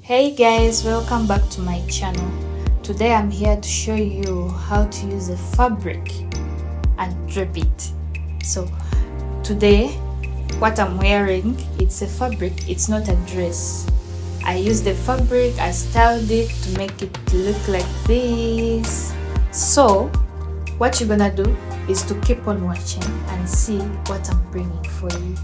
Hey guys, welcome back to my channel. Today I'm here to show you how to use a fabric and drape it. So today what I'm wearing, it's a fabric, it's not a dress. I used the fabric, I styled it to make it look like this. So what you're gonna do is to keep on watching and see what I'm bringing for you.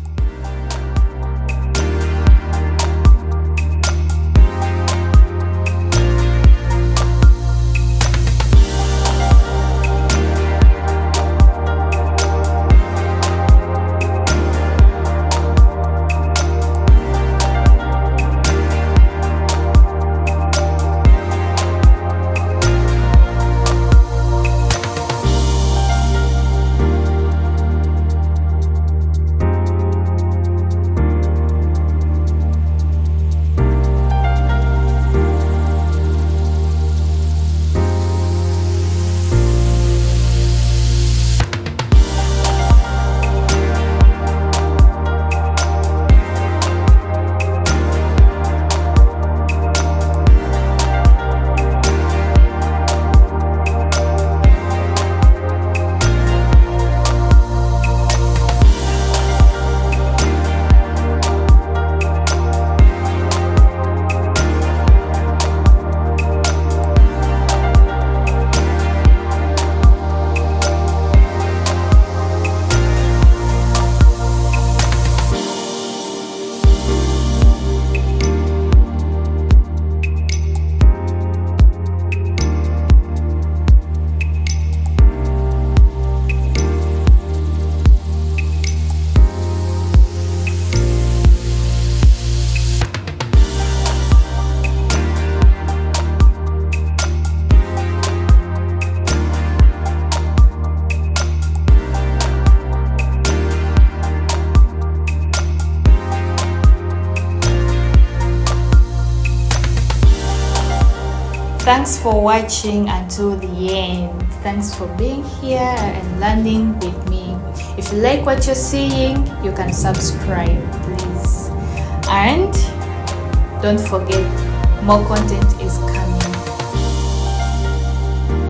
Thanks for watching until the end. Thanks for being here and learning with me. If you like what you're seeing, you can subscribe, please. And don't forget, more content is coming.